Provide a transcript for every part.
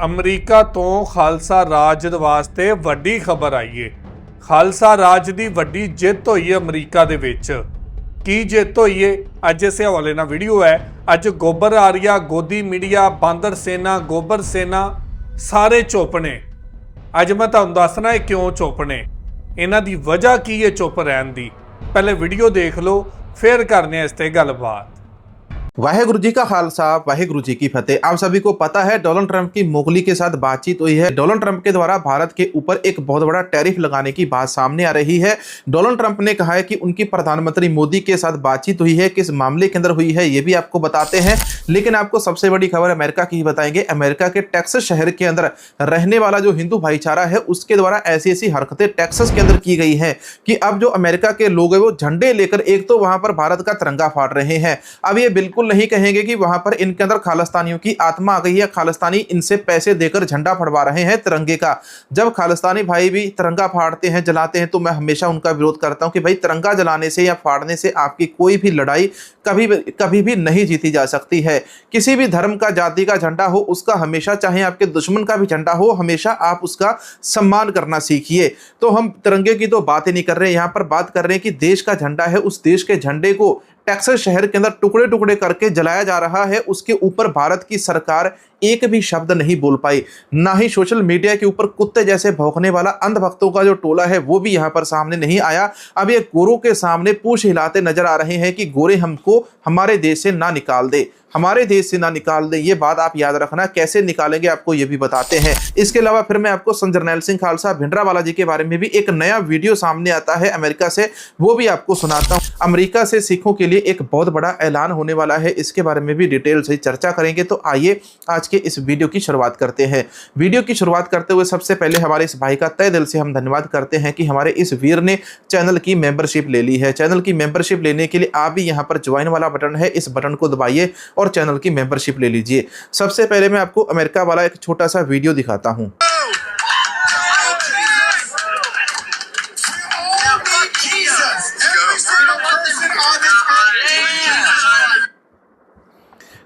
America ਤੋਂ ਖਾਲਸਾ ਰਾਜ ਵਾਸਤੇ ਵੱਡੀ ਖਬਰ ਆਈ ਏ। ਖਾਲਸਾ ਰਾਜ ਦੀ ਵੱਡੀ ਜਿੱਤ ਹੋਈ ਹੈ ਅਮਰੀਕਾ ਦੇ ਵਿੱਚ। ਕੀ ਜਿੱਤ ਹੋਈ ਏ ਅੱਜ ਇਸ ਹਵਾਲੇ ਨਾਲ ਵੀਡੀਓ ਹੈ। ਅੱਜ ਗੋਬਰ ਆਰੀਆ, ਗੋਦੀ ਮੀਡੀਆ, ਬਾਂਦਰ ਸੇਨਾ, ਗੋਬਰ ਸੇਨਾ ਸਾਰੇ ਚੁੱਪ ਨੇ। ਅੱਜ मैं ਤੁਹਾਨੂੰ ਦੱਸਣਾ है क्यों चुप ने, इन्हां दी वजह की है चुप रहन दी। पहले वीडियो देख लो फिर करने इस ते गलबात। वाहेगुरु जी का खालसा, वाहेगुरु जी की फतेह। आप सभी को पता है डोनाल्ड ट्रंप की मुगली के साथ बातचीत हुई है। डोनाल्ड ट्रंप के द्वारा भारत के ऊपर एक बहुत बड़ा टैरिफ लगाने की बात सामने आ रही है। डोनाल्ड ट्रंप ने कहा है कि उनकी प्रधानमंत्री मोदी के साथ बातचीत हुई है। किस मामले के अंदर हुई है ये भी आपको बताते हैं, लेकिन आपको सबसे बड़ी खबर अमेरिका की ही बताएंगे। अमेरिका के टेक्सास शहर के अंदर रहने वाला जो हिंदू भाईचारा है उसके द्वारा ऐसी ऐसी हरकतें टेक्सास के अंदर की गई है कि अब जो अमेरिका के लोग हैं वो झंडे लेकर एक तो वहां पर भारत का तिरंगा फाड़ रहे हैं। अब ये बिल्कुल नहीं कहेंगे कि वहां पर इनके अंदर खालिस्तानियों की आत्मा आ गई है, खालिस्तानी इनसे पैसे देकर झंडा फड़वा रहे हैं तिरंगे का। जब खालिस्तानी भाई भी तिरंगा फाड़ते हैं, जलाते हैं, तो मैं हमेशा उनका विरोध करता हूं कि भाई तिरंगा जलाने से या फाड़ने से आपकी कोई भी लड़ाई कभी भी नहीं जीती जा सकती है। किसी भी धर्म का, जाति का झंडा हो उसका हमेशा, चाहे आपके दुश्मन का भी झंडा हो, हमेशा आप उसका सम्मान करना सीखिए। तो हम तिरंगे की तो बात ही नहीं कर रहे, यहां पर बात कर रहे हैं कि देश का झंडा है, उस देश के झंडे को टेक्सास शहर के अंदर टुकड़े टुकड़े करके जलाया जा रहा है। उसके ऊपर भारत की सरकार एक भी शब्द नहीं बोल पाई, ना ही सोशल मीडिया के ऊपर कुत्ते जैसे भौंकने वाला अंधभक्तों का जो टोला है वो भी यहां पर सामने नहीं आया। अब ये गोरों के सामने पूंछ हिलाते नजर आ रहे हैं कि गोरे हमको हमारे देश से ना निकाल दे, हमारे देश से ना निकाल दे। ये बात आप याद रखना, कैसे निकालेंगे आपको ये भी बताते हैं। इसके अलावा फिर मैं आपको संत जरनैल सिंह खालसा भिंडरावाला जी के बारे में भी एक नया वीडियो सामने आता है अमेरिका से, वो भी आपको सुनाता हूं। अमेरिका से सिखों के लिए एक बहुत बड़ा ऐलान होने वाला है, इसके बारे में भी डिटेल से चर्चा करेंगे। तो आइए आज के इस वीडियो की शुरुआत करते हैं। वीडियो की शुरुआत करते हुए सबसे पहले हमारे इस भाई का तहे दिल से हम धन्यवाद करते हैं कि हमारे इस वीर ने चैनल की मेंबरशिप ले ली है। चैनल की मेंबरशिप लेने के लिए आप भी यहाँ पर ज्वाइन वाला बटन है, इस बटन को दबाइए और चैनल की मेंबरशिप ले लीजिए। सबसे पहले मैं आपको अमेरिका वाला एक छोटा सा वीडियो दिखाता हूं।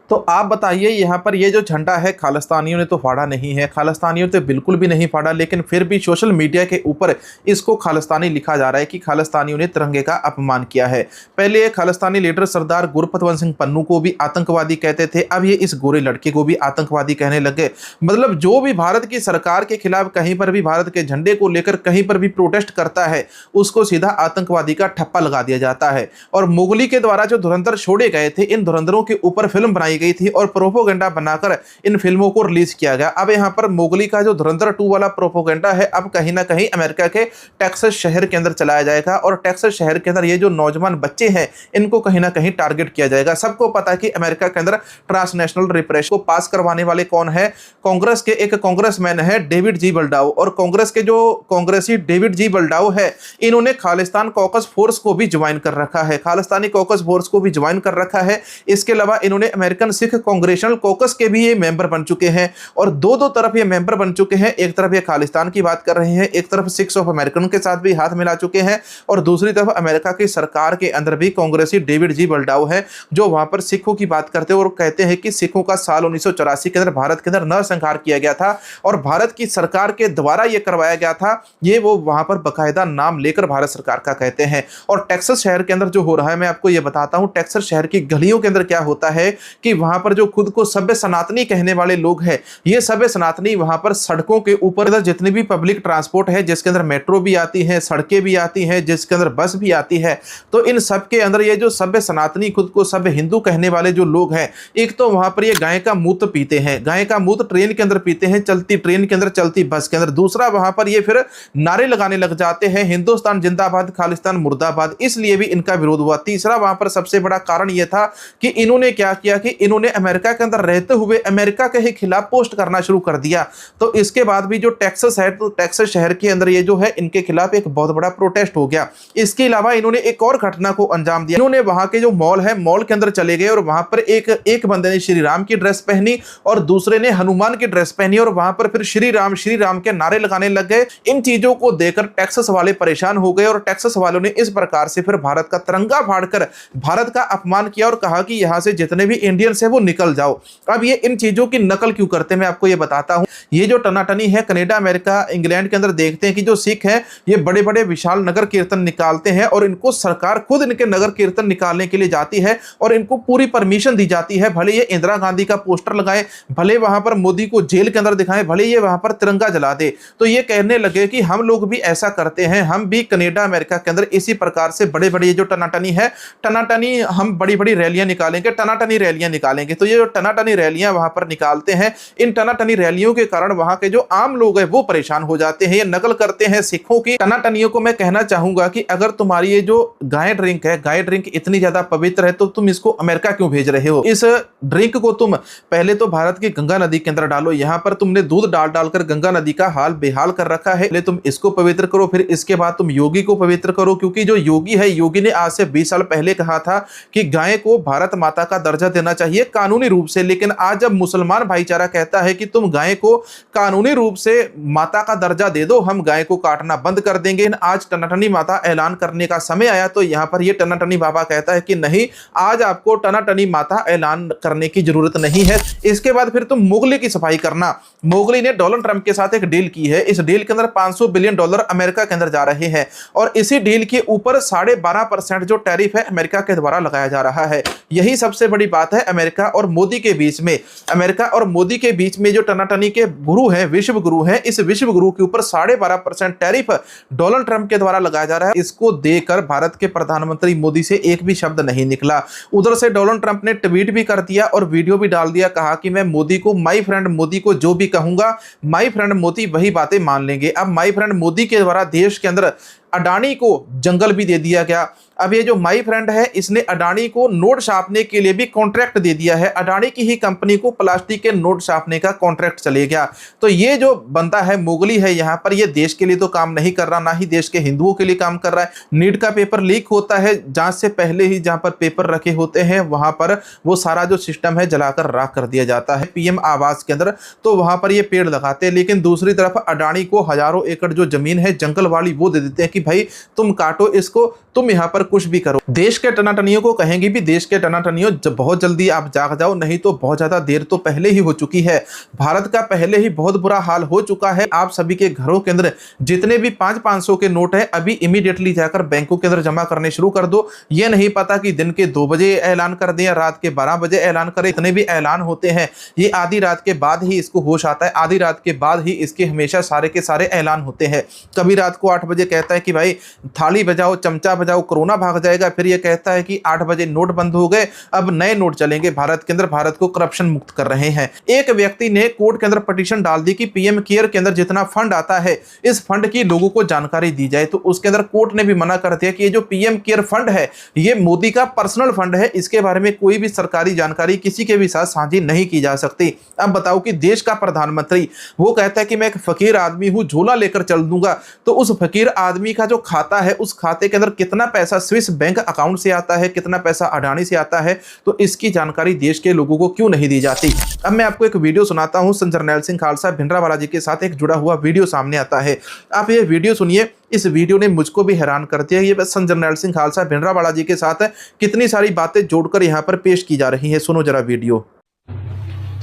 तो आप बताइए, यहाँ पर ये जो झंडा है खालिस्तानियों ने तो फाड़ा नहीं है, खालिस्तानियों ने तो बिल्कुल भी नहीं फाड़ा, लेकिन फिर भी सोशल मीडिया के ऊपर इसको खालिस्तानी लिखा जा रहा है कि खालिस्तानियों ने तिरंगे का अपमान किया है। पहले खालिस्तानी लीडर सरदार गुरपतवंत सिंह पन्नू को भी आतंकवादी कहते थे, अब ये इस गोरे लड़के को भी आतंकवादी कहने लगे। मतलब जो भी भारत की सरकार के खिलाफ कहीं पर भी भारत के झंडे को लेकर कहीं पर भी प्रोटेस्ट करता है उसको सीधा आतंकवादी का ठप्पा लगा दिया जाता है। और मुगली के द्वारा जो धुरंधर छोड़े गए थे, इन धुरंधरों के ऊपर फिल्म बनाई गई थी और प्रोपोगेंडा बनाकर इन फिल्मों को रिलीज किया गया। अब यहां पर मोगली का जो धुरंधर 2 वाला प्रोपोगेंडा है अब कहीं ना कहीं अमेरिका के टेक्सास शहर के अंदर चलाया जाएगा और टेक्सास शहर के अंदर ये जो नौजवान बच्चे हैं इनको कहीं ना कहीं टारगेट किया जाएगा। सबको पता है कि अमेरिका के अंदर ट्रांसनेशनल रिप्रेशन को पास करवाने वाले कौन है? कांग्रेस के एक कांग्रेसमैन है डेविड जी बल्डाउ, और कांग्रेस के जो कांग्रेसी डेविड जी बल्डाउ है इन्होंने खालिस्तान कॉकस फोर्स को भी ज्वाइन कर रखा है, खालिस्तानी कॉकस फोर्स को भी ज्वाइन कर रखा है। इसके अलावा इन्होंने अमेरिकन सिख कांग्रेशनल कॉकस के भी ये मेंबर बन चुके हैं और दो तरफ ये मेंबर बन चुके हैं। एक तरफ ये खालिस्तान की बात कर रहे हैं, एक तरफ सिक्स ऑफ अमेरिकन के साथ भी हाथ मिला चुके हैं, और दूसरी तरफ अमेरिका की सरकार के अंदर भी कांग्रेसी डेविड जी बल्डाउ है जो वहां पर सिखों की बात करते हैं और कहते हैं कि सिखों का साल 1984 के अंदर भारत के अंदर नरसंहार किया गया था और भारत की सरकार के द्वारा यह करवाया गया था। ये वो वहां पर बकायदा नाम लेकर भारत सरकार का कहते हैं। और टेक्सास शहर के अंदर जो हो रहा है मैं आपको यह बताता हूं। टेक्सास शहर की गलियों के अंदर क्या होता है कि वहां पर जो खुद को सभ्य सनातनी कहने वाले लोग हैं, ये सभ्य सनातनी वहां पर सड़कों के ऊपर जितनी भी पब्लिक ट्रांसपोर्ट है, जिसके अंदर मेट्रो भी आती है, सड़कें भी आती हैं, जिसके अंदर बस भी आती है, तो इन सब के अंदर ये जो सभ्य सनातनी खुद को सभ्य हिंदू कहने वाले जो लोग हैं, एक तो वहां पर ये गाय का मूत्र पीते हैं, गाय का मूत्र ट्रेन के अंदर पीते हैं, चलती ट्रेन के अंदर, चलती बस के अंदर। दूसरा वहां पर ये फिर नारे लगाने लग जाते हैं हिंदुस्तान जिंदाबाद, खालिस्तान मुर्दाबाद, इसलिए भी इनका विरोध हुआ। तीसरा वहां पर सबसे बड़ा कारण यह था कि इन्होंने क्या किया कि इन्होंने अमेरिका के अंदर रहते हुए अमेरिका के ही खिलाफ पोस्ट करना शुरू कर दिया। तो इसके बाद भी जो टेक्सास है, तो टेक्सास शहर के अंदर ये जो है इनके खिलाफ एक बहुत बड़ा प्रोटेस्ट हो गया। इसके अलावा इन्होंने एक और घटना को अंजाम दिया। इन्होंने वहां के जो मॉल है, मॉल के अंदर चले गए और वहां पर एक बंदे ने श्री राम की ड्रेस पहनी और दूसरे ने हनुमान की ड्रेस पहनी और वहां पर फिर श्री राम के नारे लगाने लग गए। इन चीजों को देखकर टेक्सास वाले परेशान हो गए और टेक्सास वालों ने इस प्रकार से फिर भारत का तिरंगा फाड़कर भारत का अपमान किया और कहा कि यहां से जितने भी इंडियन से वो निकल जाओ। अब ये इन चीजों की नकल क्यों करते हैं मैं आपको ये बताता हूं। ये जो टनाटनी है कनाडा, अमेरिका, इंग्लैंड के अंदर देखते हैं कि जो सिख है ये बड़े बड़े विशाल नगर कीर्तन निकालते हैं और इनको सरकार खुद इनके नगर कीर्तन निकालने के लिए जाती है और इनको पूरी परमिशन दी जाती है। भले ये इंदिरा गांधी का पोस्टर लगाए, भले वहां पर मोदी को जेल के अंदर दिखाएं, भले ये वहां पर तिरंगा जला दे, तो ये कहने लगे कि हम लोग भी ऐसा करते हैं, हम भी कनाडा अमेरिका के अंदर इसी प्रकार से बड़े बड़े जो टनाटनी है, टनाटनी हम बड़ी बड़ी रैलियां निकालेंगे, टनाटनी रैलियां निकालेंगे। तो ये जो टनाटनी रैलियां वहां पर निकालते हैं, इन टनाटनी रैलियों के कारण वहां के जो आम लोग हैं वो परेशान हो जाते हैं। ये नकल करते हैं सिखों की। टनाटनियों को मैं कहना चाहूंगा कि अगर तुम्हारी ये जो गाय ड्रिंक है, गाय ड्रिंक इतनी ज्यादा पवित्र है तो तुम इसको अमेरिका क्यों भेज रहे हो? इस ड्रिंक को तुम पहले तो भारत की गंगा नदी के अंदर डालो। यहां पर तुमने दूध डाल डालकर गंगा नदी का हाल बेहाल कर रखा है। पहले तुम इसको पवित्र करो, फिर इसके बाद तुम योगी को पवित्र करो, क्योंकि जो योगी है, योगी ने आज से 20 साल पहले कहा था कि गाय को भारत माता का दर्जा देना चाहिए कानूनी रूप से। लेकिन आज जब मुसलमान भाईचारा कहता है कि तुम गाय को कानूनी रूप से माता का दर्जा दे दो, हम गाय को काटना बंद कर देंगे, आज टनाटनी माता ऐलान करने का समय आया, तो यहां पर ये टनाटनी बाबा कहता है कि नहीं, आज आपको टनाटनी माता ऐलान करने की जरूरत नहीं है। इसके बाद फिर तुम मोगली की सफाई करना। मोगली ने डोनाल्ड ट्रंप के साथ एक डील की है। इस डील के अंदर $500 बिलियन अमेरिका के अंदर जा रहे हैं और इसी डील के ऊपर 12.5% जो टैरिफ है अमेरिका के द्वारा लगाया जा रहा है। यही सबसे बड़ी बात है अमेरिका और मोदी के बीच में। अमेरिका और मोदी के बीच में जो टनाटनी के गुरु हैं, विश्व गुरु हैं, इस विश्व गुरु के ऊपर 12.5% टैरिफ डोनाल्ड ट्रंप के द्वारा लगाया जा रहा है। इसको देकर भारत के प्रधानमंत्री मोदी से एक भी शब्द नहीं निकला। उधर से डोनाल्ड ट्रंप ने ट्वीट भी कर दिया और वीडियो भी डाल दिया, कहा कि मैं मोदी को, माय फ्रेंड मोदी को जो भी कहूंगा, माय फ्रेंड मोदी वही बातें मान लेंगे। अब माय फ्रेंड मोदी के द्वारा देश के अंदर अडानी को जंगल भी दे दिया गया। अब ये जो माय फ्रेंड है इसने अडानी को नोट छापने के लिए भी कॉन्ट्रैक्ट दे दिया है। अडानी की ही कंपनी को प्लास्टिक के नोट छापने का कॉन्ट्रैक्ट चले गया। तो ये जो बंदा है मोगली है यहाँ पर, ये देश के लिए तो काम नहीं कर रहा, ना ही देश के हिंदुओं के लिए काम कर रहा है। नीट का पेपर लीक होता है, जांच से पहले ही जहां पर पेपर रखे होते हैं वहां पर वो सारा जो सिस्टम है जलाकर राख कर दिया जाता है। पीएम आवास के अंदर तो वहां पर ये पेड़ लगाते हैं, लेकिन दूसरी तरफ अडानी को हजारों एकड़ जो जमीन है जंगल वाली वो दे देते हैं कि भाई तुम काटो इसको, तुम यहाँ पर कुछ भी करो। देश के टनाटनियों को कहेंगे भी, देश के टनाटनियों बहुत जल्दी आप जाग जाओ, नहीं तो बहुत ज्यादा देर तो पहले ही हो चुकी है। भारत का पहले ही बहुत बुरा हाल हो चुका है। आप सभी के घरों के अंदर जितने भी 500 के नोट है अभी इमीडिएटली जाकर बैंकों के अंदर जमा करने शुरू कर दो। ये नहीं पता कि दिन के 2 बजे ऐलान कर दें या रात के 12 बजे ऐलान करें। इतने भी ऐलान होते हैं, ये आधी रात के बाद ही इसको होश आता है, आधी रात के बाद ही इसके हमेशा सारे के सारे ऐलान होते हैं। कभी रात को 8 बजे कहता है कि भाई थाली बजाओ, चमचा बजाओ, कोरोना भाग जाएगा। फिर ये कहता है कि 8 बजे नोट बंद हो गए, अब नए नोट चलेंगे भारत के अंदर, भारत को करप्शन मुक्त कर रहे हैं। एक व्यक्ति ने कोर्ट के अंदर पिटीशन डाल दी कि पीएम केयर के अंदर जितना फंड आता है इस फंड की लोगों को जानकारी दी जाए। तो उसके अंदर कोर्ट ने भी मना कर दिया कि ये जो पीएम केयर फंड है ये मोदी का पर्सनल फंड है, इसके बारे में कोई भी सरकारी जानकारी किसी के भी साथ साझी नहीं की जा सकती। अब बताओ कि देश का प्रधानमंत्री वो कहता है कि मैं एक फकीर आदमी हूं, झोला लेकर चल दूंगा, तो उस फकीर आदमी का जो खाता है उस खाते के अंदर कितना पैसा स्विस बैंक अकाउंट से आता है, कितना पैसा अडानी से आता है, तो इसकी जानकारी देश के लोगों को क्यों नहीं दी जाती। अब मैं आपको एक वीडियो सुनाता हूं। संत जरनैल सिंह खालसा भिंडरावाला जी के साथ एक जुड़ा हुआ वीडियो सामने आता है, आप ये वीडियो सुनिए। इस वीडियो ने मुझको भी हैरान कर दिया। ये संत जरनैल सिंह खालसा भिंडरावाला जी के साथ कितनी सारी बातें जोड़कर यहाँ पर पेश की जा रही है। सुनो जरा वीडियो।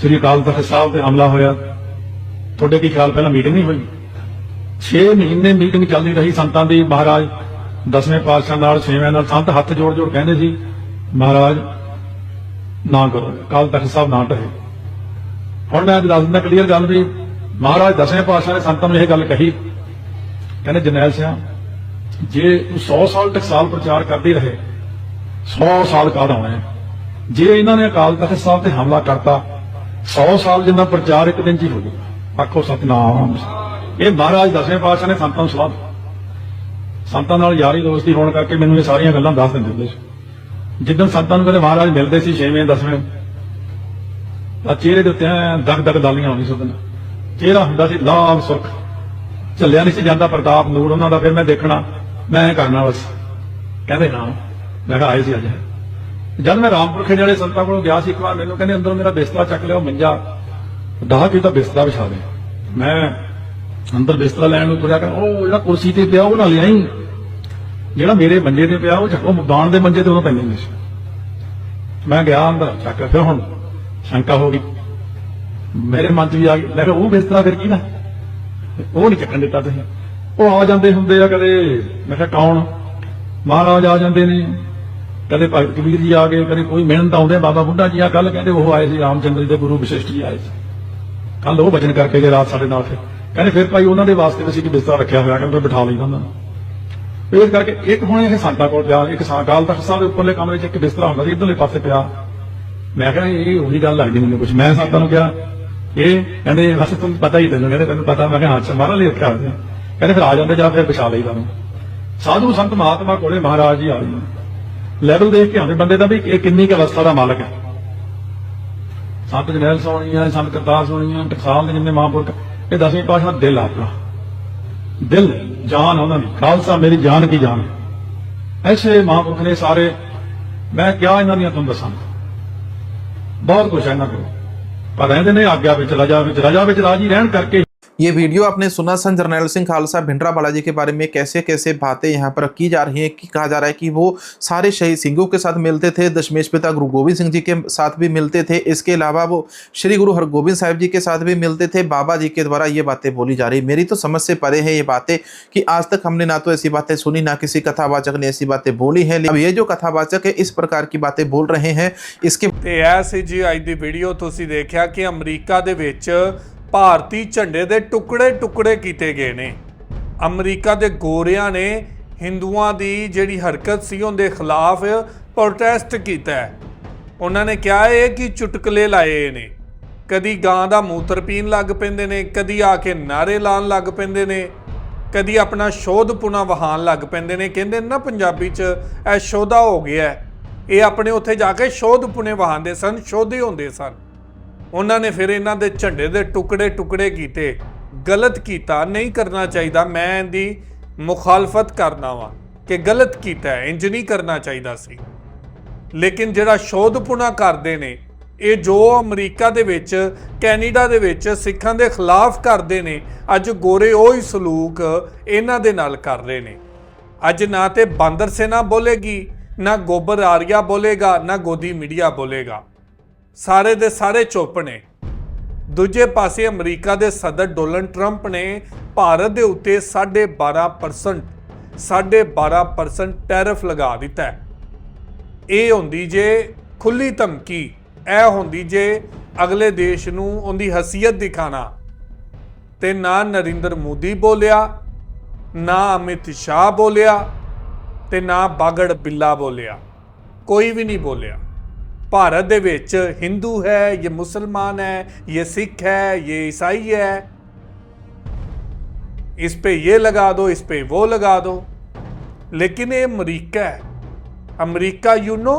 श्री अकाल तख्त साहब ते हमला होया, थोड़े की ख्याल पहला मीटिंग नहीं हुई? 6 महीने मीटिंग चलती रही संतां दी। महाराज 10वें पातशाह नाल 6वें नाल संत हाथ जोड़ जोड़ कहंदे सी महाराज ना करो, अकाल तख्त साहब ना ढहे। हुण मैं दस दिंदा क्लीयर गल भी, महाराज 10वें पातशाह ने संतां नूं यह गल कही, कहंदे जरनैल सिंह जे तू 100 साल टकसाल प्रचार करते रहे, 100 साल काद आउणे, जे इन्हां ने अकाल तख्त साहब ते हमला करता 100 साल जिन्ना प्रचार एक दिन च ही हो जाएगा। आखो सतनाम। ये महाराज 10वें पातशाह ने संतां नूं सलाह, संतां नाल यारी दोस्ती होने करके मैनूं ये सारियां गल्लां दस दिंदे हुंदे सी। जिद्दन संतां नूं कदे महाराज मिलदे सी 6वें 10वें, तां चेहरे दे उत्ते दग दग दालियां होंदी सी। चेहरा हुंदा सी लाल सुर्ख, झल्लिया नहीं सी जांदा प्रताप नूर उन्हां दा। फिर मैं देखना, मैं करना बस। कहंदे ना, मैं कहा आए सी अज। जब मैं रामपुर खेड़े वाले संतां कोल गया सी एक बार, मैनूं कहंदे अंदरों मेरा बिस्तरा चक लिया, मंजा डाह के बिस्तरा बिछा दे। मैं अंदर बिस्तरा लैन नूं तुरिया, कहना कुर्सी ते पिया वो ना लिया, जिहड़ा मेरे मंजे ते पिया वो चक्को, दान दे मंजे ते उदों पैंदे हुंदे सी। मैं गया अंदर चक, फिर हुण ਸ਼ੰਕਾ ਹੋ ਗਈ ਮੇਰੇ ਮਨ 'ਚ ਵੀ ਆ ਗਈ। ਮੈਂ ਕਿਹਾ ਉਹ ਬਿਸਤਰਾ ਫਿਰ ਕੀ ਨਾ ਉਹ ਨਹੀਂ ਚੱਕਣ ਦਿੱਤਾ ਤੁਸੀਂ। ਉਹ ਆ ਜਾਂਦੇ ਹੁੰਦੇ ਆ ਕਦੇ। ਮੈਂ ਕਿਹਾ ਕੌਣ? ਮਹਾਰਾਜ ਆ ਜਾਂਦੇ ਨੇ, ਕਦੇ ਭਗਤ ਕਬੀਰ ਜੀ ਆ ਗਏ, ਕਦੇ ਕੋਈ ਮਿਹਨਤ ਆਉਂਦੇ ਬਾਬਾ ਬੁੱਢਾ ਜੀ ਆ। ਕੱਲ ਕਹਿੰਦੇ ਉਹ ਆਏ ਸੀ ਰਾਮਚੰਦਰ ਜੀ ਦੇ ਗੁਰੂ ਵਿਸ਼ਿਸ਼ਟ ਜੀ ਆਏ ਸੀ ਕੱਲ, ਉਹ ਬਚਨ ਕਰਕੇ ਗਏ ਰਾਤ ਸਾਡੇ ਨਾਲ। ਫਿਰ ਕਹਿੰਦੇ ਫਿਰ ਭਾਈ ਉਹਨਾਂ ਦੇ ਵਾਸਤੇ ਅਸੀਂ ਇੱਕ ਬਿਸਤਰਾ ਰੱਖਿਆ ਹੋਇਆ, ਕਹਿੰਦੇ ਬਿਠਾ ਲਈਦਾ ਉਹਨਾਂ ਨੂੰ। ਇਸ ਕਰਕੇ ਇੱਕ ਹੁਣ ਇਹ ਸੰਤਾਂ ਕੋਲ ਪਿਆ, ਇੱਕ ਅਕਾਲ ਤਖਤ ਸਾਹਿਬ ਦੇ ਉੱਪਰਲੇ ਕਮਰੇ 'ਚ ਇੱਕ ਬਿਸਤਰਾ ਹੁੰਦਾ ਸੀ, ਇੱਧਰਲੇ ਪਾਸੇ ਪਿਆ। ਮੈਂ ਕਿਹਾ ਇਹ ਉਹੀ ਗੱਲ ਲੱਗਦੀ ਮੈਨੂੰ ਕੁਛ। ਮੈਂ ਸੰਤਾਂ ਨੂੰ ਕਿਹਾ ਇਹ ਕਹਿੰਦੇ ਬਸ ਤੁਹਾਨੂੰ ਪਤਾ ਹੀ, ਤੈਨੂੰ ਕਹਿੰਦੇ ਤੈਨੂੰ ਪਤਾ। ਮੈਂ ਕਿਹਾ ਅੱਛਾ ਮਹਾਰਾਜ ਲਈ ਰੱਖਿਆ ਹੋਇਆ। ਕਹਿੰਦੇ ਫਿਰ ਆ ਜਾਂਦੇ ਜਾਂ ਫਿਰ ਵਿਛਾ ਲਈਦਾ ਨੂੰ। ਸਾਧੂ ਸੰਤ ਮਹਾਤਮਾ ਕੋਲੇ ਮਹਾਰਾਜ ਜੀ ਆ ਗਏ, ਲੈਵਲ ਦੇਖ ਕੇ ਆਉਂਦੇ ਬੰਦੇ ਦਾ ਵੀ ਇਹ ਕਿੰਨੀ ਕੁ ਅਵਸਥਾ ਦਾ ਮਾਲਕ ਹੈ। ਸੰਤ ਜਰਨੈਲ ਸੋਹਣੀ ਹੈ, ਸੰਤ ਕਰਤਾਰ ਸੋਹਣੀ ਹੈ, ਟਕਸਾਲ ਦੇ ਜਿੰਨੇ ਮਹਾਂਪੁਰਖ, ਇਹ 10ਵੀਂ ਪਾਤਸ਼ਾਹ ਦਾ ਦਿਲ ਆਪਣਾ ਦਿਲ ਜਾਨ ਉਹਨਾਂ ਦੀ। ਖਾਲਸਾ ਮੇਰੀ ਜਾਨ ਕੀ ਜਾਨ। ਐਸੇ ਮਹਾਂਪੁਰਖ ਨੇ ਸਾਰੇ। ਮੈਂ ਕਿਹਾ ਇਹਨਾਂ ਦੀਆਂ ਤੁਹਾਨੂੰ ਦੱਸਾਂ ਬਹੁਤ ਕੁਛ ਹੈ ਇਹਨਾਂ ਕੋਲ, ਪਰ ਰਹਿੰਦੇ ਨੇ ਆਗਿਆ ਵਿੱਚ, ਰਜਾ ਵਿੱਚ ਰਾਜੀ ਰਹਿਣ ਕਰਕੇ। ये वीडियो आपने सुना संत जरनैल सिंह खालसा भिंडरावाला जी के बारे में, कैसे कैसे बातें यहाँ पर की जा रही हैं कि कहा जा रहा है कि वो सारे शहीद सिंहों के साथ मिलते थे, दशमेश पिता गुरु गोबिंद सिंह जी के साथ भी मिलते थे। इसके अलावा वो श्री गुरु हरगोबिंद साहिब जी के साथ भी मिलते थे। बाबा जी के द्वारा ये बातें बोली जा रही। मेरी तो समझ से परे है ये बातें कि आज तक हमने ना तो ऐसी बातें सुनी, ना किसी कथावाचक ने ऐसी बातें बोली है। अब ये जो कथावाचक है इस प्रकार की बातें बोल रहे हैं। इसके ऐसी जी अज की वीडियो तुसीं देखिया कि अमरीका दे विच ਭਾਰਤੀ ਝੰਡੇ ਦੇ ਟੁਕੜੇ ਟੁਕੜੇ ਕੀਤੇ ਗਏ ਨੇ। ਅਮਰੀਕਾ ਦੇ ਗੋਰਿਆਂ ਨੇ ਹਿੰਦੂਆਂ ਦੀ ਜਿਹੜੀ ਹਰਕਤ ਸੀ ਉਹਦੇ ਖਿਲਾਫ ਪ੍ਰੋਟੈਸਟ ਕੀਤਾ ਹੈ। ਉਹਨਾਂ ਨੇ ਕਿਹਾ ਇਹ ਕਿ ਚੁਟਕਲੇ ਲਾਏ ਨੇ, ਕਦੀ ਗਾਂ ਦਾ ਮੂਤਰ ਪੀਣ ਲੱਗ ਪੈਂਦੇ ਨੇ, ਕਦੀ ਆ ਕੇ ਨਾਰੇ ਲਾਉਣ ਲੱਗ ਪੈਂਦੇ ਨੇ, ਕਦੀ ਆਪਣਾ ਸ਼ੋਧਪੁਣਾ ਵਹਾਣ ਲੱਗ ਪੈਂਦੇ ਨੇ। ਕਹਿੰਦੇ ਨਾ ਪੰਜਾਬੀ 'ਚ ਇਹ ਸ਼ੋਧਾ ਹੋ ਗਿਆ। ਇਹ ਆਪਣੇ ਉੱਥੇ ਜਾ ਕੇ ਸ਼ੋਧਪੁਣੇ ਵਹਾਉਂਦੇ ਸਨ, ਸ਼ੋਧੇ ਹੁੰਦੇ ਸਨ। ਉਹਨਾਂ ਨੇ ਫਿਰ ਇਹਨਾਂ ਦੇ ਝੰਡੇ ਦੇ ਟੁਕੜੇ ਟੁਕੜੇ ਕੀਤੇ। ਗਲਤ ਕੀਤਾ, ਨਹੀਂ ਕਰਨਾ ਚਾਹੀਦਾ। ਮੈਂ ਇਹਦੀ ਮੁਖਾਲਫਤ ਕਰਨਾ ਵਾ ਕਿ ਗਲਤ ਕੀਤਾ ਹੈ, ਇੰਜ ਨਹੀਂ ਕਰਨਾ ਚਾਹੀਦਾ ਸੀ। ਲੇਕਿਨ ਜਿਹੜਾ ਸ਼ੋਧਪੁਣਾ ਕਰਦੇ ਨੇ, ਇਹ ਜੋ ਅਮਰੀਕਾ ਦੇ ਵਿੱਚ, ਕੈਨੇਡਾ ਦੇ ਵਿੱਚ ਸਿੱਖਾਂ ਦੇ ਖਿਲਾਫ ਕਰਦੇ ਨੇ, ਅੱਜ ਗੋਰੇ ਉਹੀ ਸਲੂਕ ਇਹਨਾਂ ਦੇ ਨਾਲ ਕਰ ਰਹੇ ਨੇ। ਅੱਜ ਨਾ ਤੇ ਬਾਂਦਰ ਸੈਨਾ ਬੋਲੇਗੀ, ਨਾ ਗੋਬਰ ਆਰੀਆ ਬੋਲੇਗਾ, ਨਾ ਗੋਦੀ ਮੀਡੀਆ ਬੋਲੇਗਾ। ਸਾਰੇ ਦੇ ਸਾਰੇ ਚੁੱਪ ਨੇ। ਦੂਜੇ ਪਾਸੇ ਅਮਰੀਕਾ ਦੇ ਸਦਰ ਡੋਨਲਡ ਟਰੰਪ ਨੇ ਭਾਰਤ ਦੇ ਉੱਤੇ 12.5% ਟੈਰਿਫ ਲਗਾ ਦਿੱਤਾ। ਇਹ ਹੁੰਦੀ ਜੇ ਖੁੱਲੀ ਧਮਕੀ, ਇਹ ਹੁੰਦੀ ਜੇ ਅਗਲੇ ਦੇਸ਼ ਨੂੰ ਉਹਦੀ ਹਸੀਅਤ ਦਿਖਾਣਾ। ਤੇ ਨਾ ਨਰਿੰਦਰ ਮੋਦੀ ਬੋਲਿਆ, ਨਾ ਅਮਿਤ ਸ਼ਾਹ ਬੋਲਿਆ, ਤੇ ਨਾ ਬਾਗੜ ਬਿੱਲਾ ਬੋਲਿਆ। ਕੋਈ ਵੀ ਨਹੀਂ ਬੋਲਿਆ। भारत दे विच हिंदू है, ये मुसलमान है, ये सिख है, ये ईसाई है, इस पे ये लगा दो, इस पे वो लगा दो। लेकिन ये अमरीका है। America you know,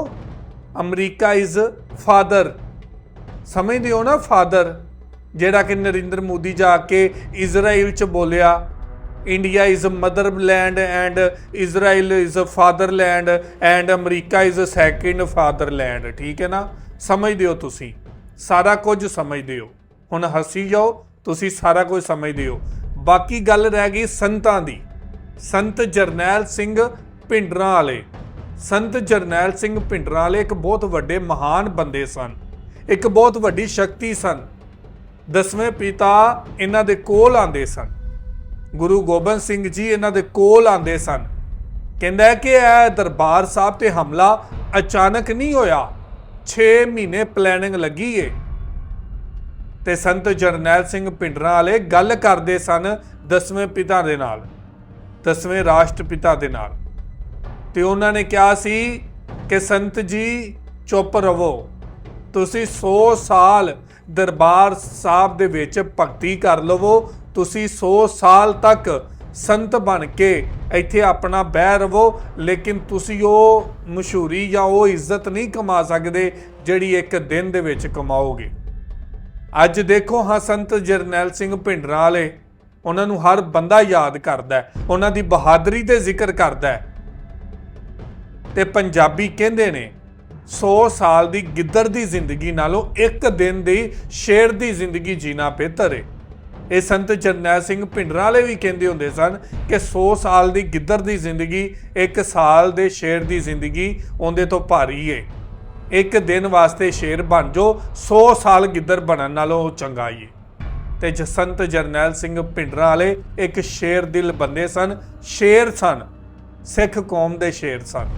America is father. समझदे हो ना, फादर जेड़ा कि नरेंद्र मोदी जाके इजराइल च बोलिया India is Motherland and Israel is fatherland and America is second fatherland. ठीक है ना, समझते हो तुसी, सारा कुछ समझते हो। हुण हसी जाओ, तुसी सारा कुछ समझते हो। बाकी गल रह गई संतां दी। संत जरनैल सिंह भिंडरां वाले, संत जरनैल सिंह भिंडरां वाले एक बहुत वड्डे महान बंदे सन, एक बहुत वड्डी शक्ति सन। 10वें पिता इन्हां दे कोल आंदे सन। गुरु गोबिंद सिंह जी इन्हां दे कोल आंदे सन। कहंदा है कि यह दरबार साहब ते हमला अचानक नहीं होया, 6 महीने प्लैनिंग लगी है। ते संत जरनैल सिंह भिंडरां वाले गल करदे सन 10वें पिता दे नाल, 10वें राष्ट्रपिता दे नाल। ते उन्हां ने कहा सी कि संत जी चुप रवो, तुसी 100 साल दरबार साहब दे विच भगती कर लवो, तुसी 100 साल तक संत बन के इत्थे अपना बह रवो, लेकिन तुसी वो मशहूरी या वो इज्जत नहीं कमा सकते जिहड़ी एक दिन दे विच कमाओगे। अज देखो हाँ, संत जरनैल सिंह भिंडरां वाले, उन्हां नूं हर बंदा याद करदा है, उन्हां दी बहादरी ते जिक्र करदा है। ते पंजाबी कहंदे ने 100 साल दी गिद्दड़ दी जिंदगी नालों एक दिन दी शेर दी जिंदगी जीना बेहतर है। ਇਹ ਸੰਤ ਜਰਨੈਲ ਸਿੰਘ भिंडरां वाले भी ਕਹਿੰਦੇ ਹੁੰਦੇ ਸਨ ਕਿ 100 ਸਾਲ ਦੀ ਗਿੱਦੜ ਦੀ ਜ਼ਿੰਦਗੀ 1 ਸਾਲ ਦੇ ਸ਼ੇਰ ਦੀ ਜ਼ਿੰਦਗੀ ਉਹਦੇ ਤੋਂ ਭਾਰੀ ਹੈ। ਇੱਕ ਦਿਨ ਵਾਸਤੇ ਸ਼ੇਰ ਬਣ ਜੋ 100 ਸਾਲ ਗਿੱਦੜ ਬਣਨ ਨਾਲੋਂ ਚੰਗਾ ਹੀ ਹੈ। ਤੇ ਜਸਵੰਤ ਜਰਨੈਲ ਸਿੰਘ ਭਿੰਡਰਾਂ ਵਾਲੇ ਇੱਕ ਸ਼ੇਰ ਦਿਲ ਬੰਦੇ ਸਨ, ਸ਼ੇਰ ਸਨ, ਸਿੱਖ ਕੌਮ ਦੇ ਸ਼ੇਰ ਸਨ।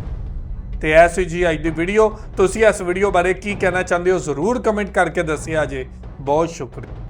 ਤੇ ਐਸੀ ਜੀ ਅੱਜ ਦੀ ਵੀਡੀਓ। ਤੁਸੀਂ ਇਸ ਵੀਡੀਓ ਬਾਰੇ ਕੀ ਕਹਿਣਾ ਚਾਹੁੰਦੇ ਹੋ ਜ਼ਰੂਰ ਕਮੈਂਟ ਕਰਕੇ ਦੱਸਿਆ ਜੇ। ਬਹੁਤ ਸ਼ੁਕਰੀਆ।